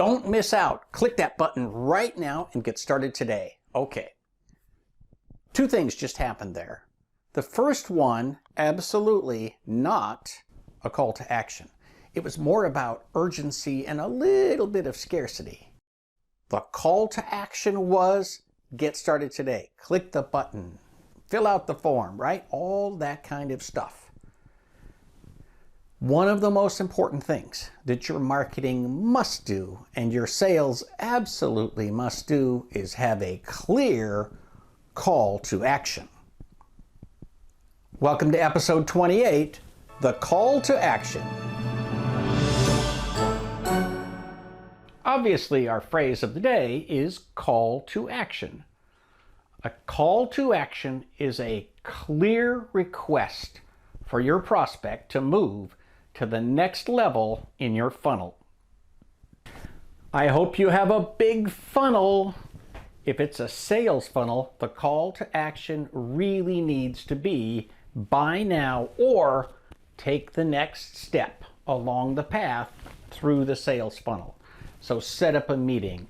Don't miss out. Click that button right now and get started today. Okay. Two things just happened there. The first one, absolutely not a call to action. It was more about urgency and a little bit of scarcity. The call to action was get started today. Click the button. Fill out the form, right? All that kind of stuff. One of the most important things that your marketing must do and your sales absolutely must do is have a clear call to action. Welcome to episode 28, the call to action. Obviously, our phrase of the day is call to action. A call to action is a clear request for your prospect to move to the next level in your funnel. I hope you have a big funnel. If it's a sales funnel, the call to action really needs to be buy now or take the next step along the path through the sales funnel. So set up a meeting,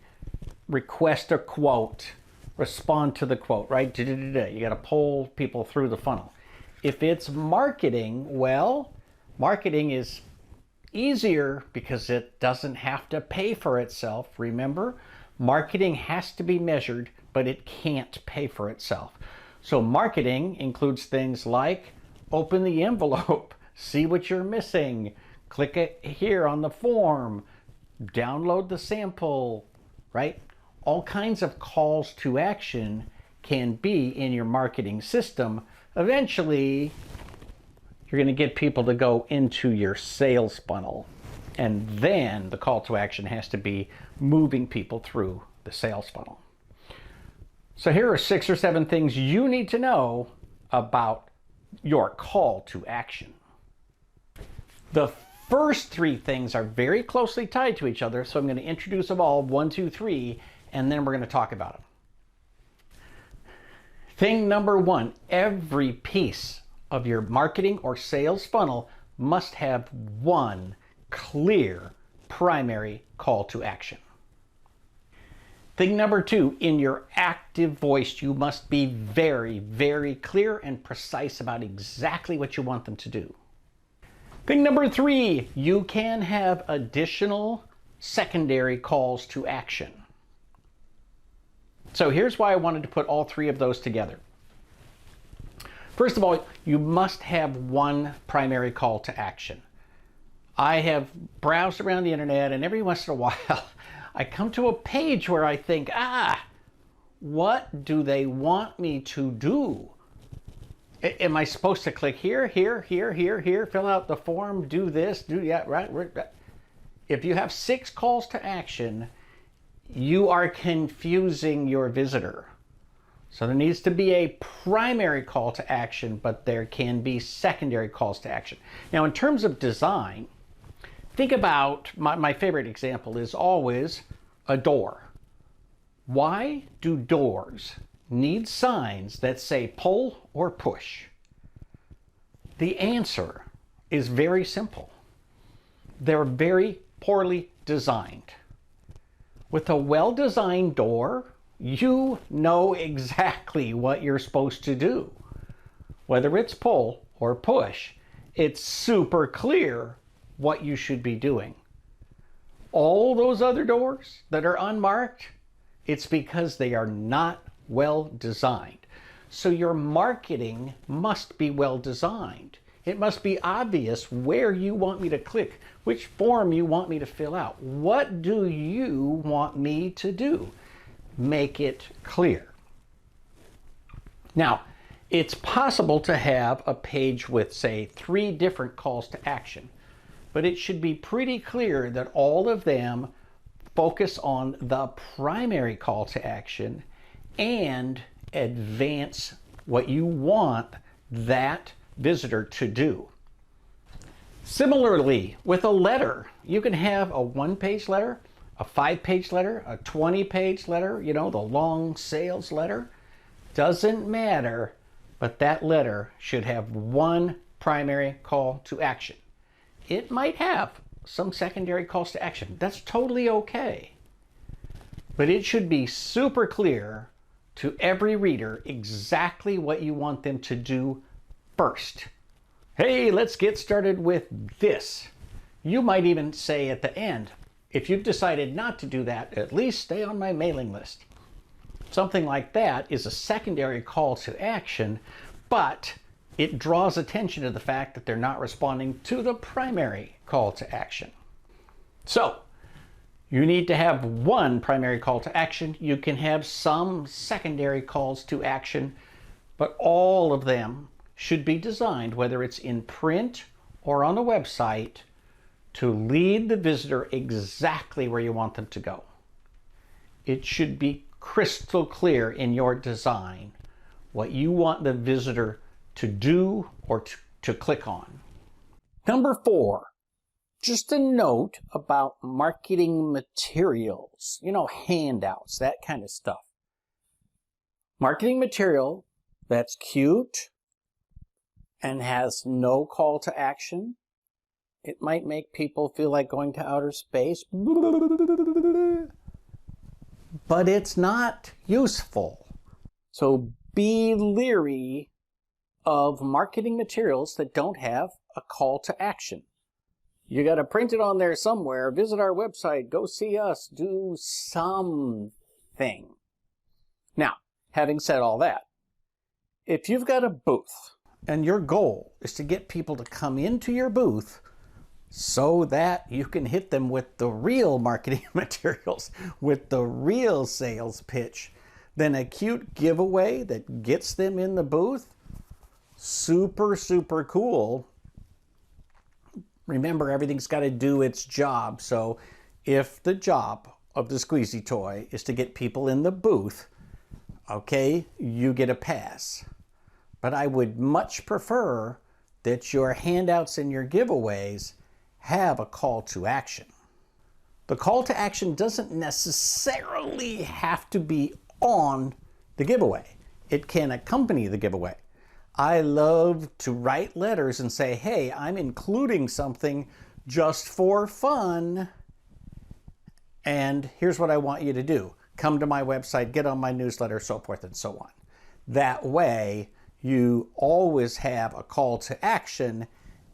request a quote, respond to the quote, right? You got to pull people through the funnel. If it's marketing, well, marketing is easier because it doesn't have to pay for itself. Remember, marketing has to be measured, but it can't pay for itself. So marketing includes things like open the envelope, see what you're missing, click it here on the form, download the sample, right? All kinds of calls to action can be in your marketing system. Eventually, you're going to get people to go into your sales funnel. And then the call to action has to be moving people through the sales funnel. So here are 6 or 7 things you need to know about your call to action. The first 3 things are very closely tied to each other, so I'm going to introduce them all, 1, 2, 3, and then we're going to talk about them. Thing number 1, every piece of your marketing or sales funnel must have one clear primary call to action. Thing number 2, in your active voice, you must be very, very clear and precise about exactly what you want them to do. Thing number 3, you can have additional secondary calls to action. So here's why I wanted to put all 3 of those together. First of all, you must have one primary call to action. I have browsed around the internet, and every once in a while I come to a page where I think, what do they want me to do? Am I supposed to click here, fill out the form, do this, do that, right? If you have 6 calls to action, you are confusing your visitor. So there needs to be a primary call to action, but there can be secondary calls to action. Now, in terms of design, think about, my favorite example is always a door. Why do doors need signs that say pull or push? The answer is very simple. They're very poorly designed. With a well-designed door, you know exactly what you're supposed to do. Whether it's pull or push, it's super clear what you should be doing. All those other doors that are unmarked, it's because they are not well designed. So your marketing must be well designed. It must be obvious where you want me to click, which form you want me to fill out. What do you want me to do? Make it clear. Now, it's possible to have a page with, say, 3 different calls to action, but it should be pretty clear that all of them focus on the primary call to action and advance what you want that visitor to do. Similarly, with a letter, you can have a 1-page letter, a 5-page letter, a 20-page letter, the long sales letter. Doesn't matter, but that letter should have one primary call to action. It might have some secondary calls to action. That's totally okay. But it should be super clear to every reader exactly what you want them to do first. Hey, let's get started with this. You might even say at the end, if you've decided not to do that, at least stay on my mailing list. Something like that is a secondary call to action, but it draws attention to the fact that they're not responding to the primary call to action. So, you need to have one primary call to action. You can have some secondary calls to action, but all of them should be designed, whether it's in print or on a website, to lead the visitor exactly where you want them to go. It should be crystal clear in your design what you want the visitor to do or to click on. Number 4, just a note about marketing materials, handouts, that kind of stuff. Marketing material that's cute and has no call to action, it might make people feel like going to outer space, but it's not useful. So be leery of marketing materials that don't have a call to action. You got to print it on there somewhere, visit our website, go see us, do something. Now, having said all that, if you've got a booth and your goal is to get people to come into your booth so that you can hit them with the real marketing materials, with the real sales pitch, then a cute giveaway that gets them in the booth, super, super cool. Remember, everything's got to do its job. So if the job of the squeezy toy is to get people in the booth, okay, you get a pass. But I would much prefer that your handouts and your giveaways have a call to action. The call to action doesn't necessarily have to be on the giveaway. It can accompany the giveaway. I love to write letters and say, hey, I'm including something just for fun. And here's what I want you to do. Come to my website, get on my newsletter, so forth and so on. That way, you always have a call to action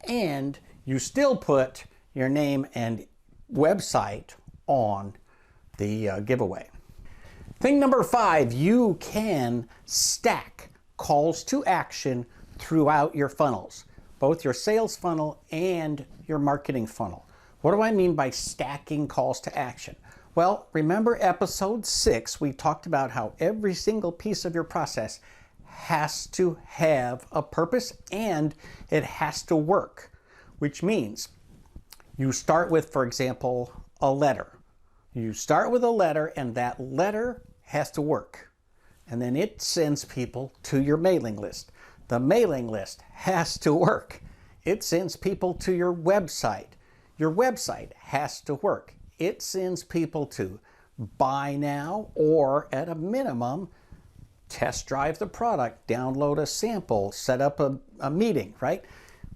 and you still put your name and website on the giveaway. Thing number 5, you can stack calls to action throughout your funnels, both your sales funnel and your marketing funnel. What do I mean by stacking calls to action? Well, remember episode 6, we talked about how every single piece of your process has to have a purpose and it has to work, which means you start with, for example, a letter. You start with a letter and that letter has to work. And then it sends people to your mailing list. The mailing list has to work. It sends people to your website. Your website has to work. It sends people to buy now or at a minimum, test drive the product, download a sample, set up a meeting, right?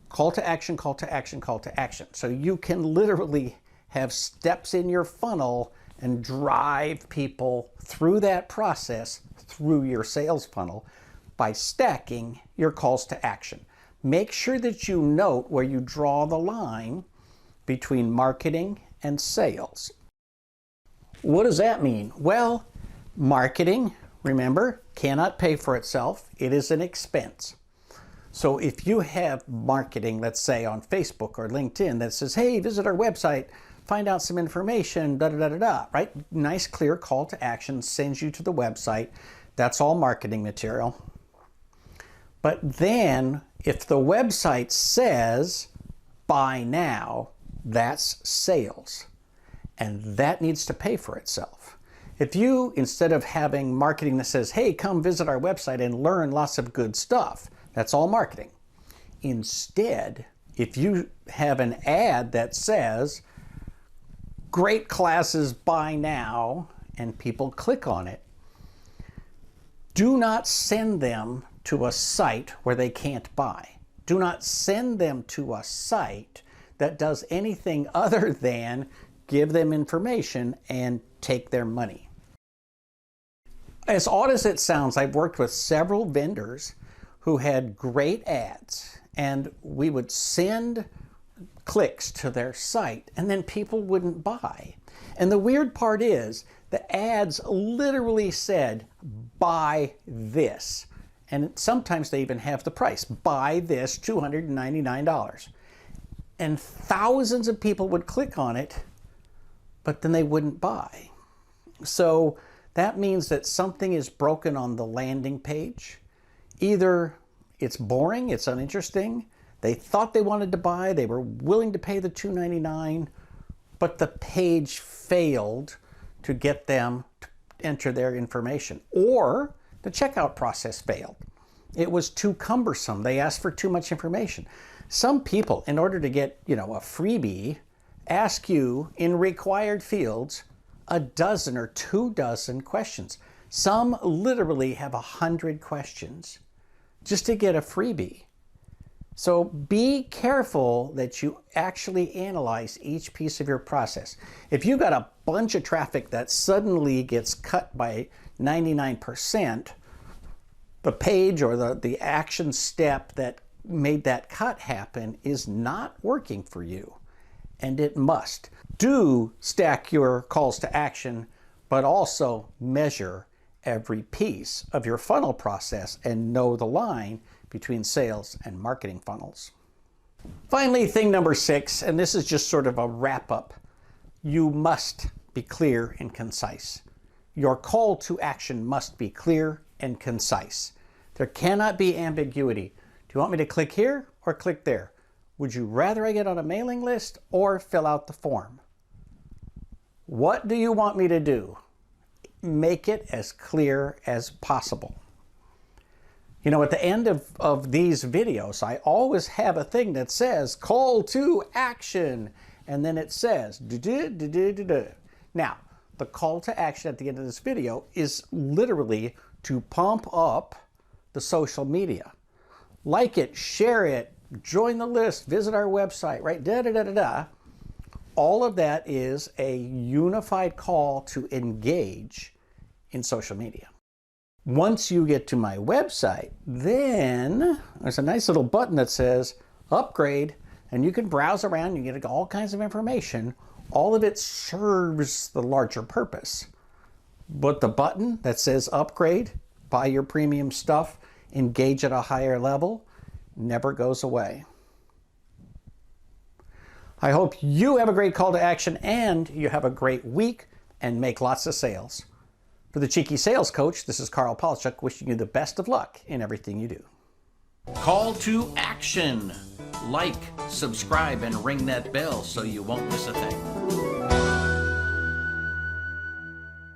Call to action, call to action, call to action. So you can literally have steps in your funnel and drive people through that process through your sales funnel by stacking your calls to action. Make sure that you note where you draw the line between marketing and sales. What does that mean? Well, marketing, remember, cannot pay for itself. It is an expense. So if you have marketing, let's say on Facebook or LinkedIn that says, hey, visit our website, find out some information, da-da-da-da-da, right? Nice, clear call to action, sends you to the website. That's all marketing material. But then if the website says, buy now, that's sales. And that needs to pay for itself. If you, instead of having marketing that says, hey, come visit our website and learn lots of good stuff, that's all marketing. Instead, if you have an ad that says, great classes, buy now, and people click on it, do not send them to a site where they can't buy. Do not send them to a site that does anything other than give them information and take their money. As odd as it sounds, I've worked with several vendors who had great ads, and we would send clicks to their site and then people wouldn't buy. And the weird part is the ads literally said, buy this. And sometimes they even have the price, buy this, $299. And thousands of people would click on it, but then they wouldn't buy. So that means that something is broken on the landing page. Either it's boring, it's uninteresting, they thought they wanted to buy, they were willing to pay the $299, but the page failed to get them to enter their information. Or the checkout process failed. It was too cumbersome. They asked for too much information. Some people, in order to get, a freebie, ask you in required fields a dozen or 24 questions. Some literally have 100 questions just to get a freebie. So be careful that you actually analyze each piece of your process. If you've got a bunch of traffic that suddenly gets cut by 99%, the page or the action step that made that cut happen is not working for you, and it must. Do stack your calls to action, but also measure every piece of your funnel process and know the line between sales and marketing funnels. Finally, thing number 6, and this is just sort of a wrap-up. You must be clear and concise. Your call to action must be clear and concise. There cannot be ambiguity. Do you want me to click here or click there? Would you rather I get on a mailing list or fill out the form? What do you want me to do? Make it as clear as possible. At the end of these videos, I always have a thing that says call to action, and then it says da-da-da-da-da-da. Now, the call to action at the end of this video is literally to pump up the social media. Like it, share it, join the list, visit our website, right? Da-da-da-da-da. All of that is a unified call to engage in social media. Once you get to my website, then there's a nice little button that says upgrade, and you can browse around, you get all kinds of information. All of it serves the larger purpose. But the button that says upgrade, buy your premium stuff, engage at a higher level, never goes away. I hope you have a great call to action and you have a great week and make lots of sales. For the Cheeky Sales Coach, this is Karl Palachuk, wishing you the best of luck in everything you do. Call to action. Like, subscribe, and ring that bell so you won't miss a thing.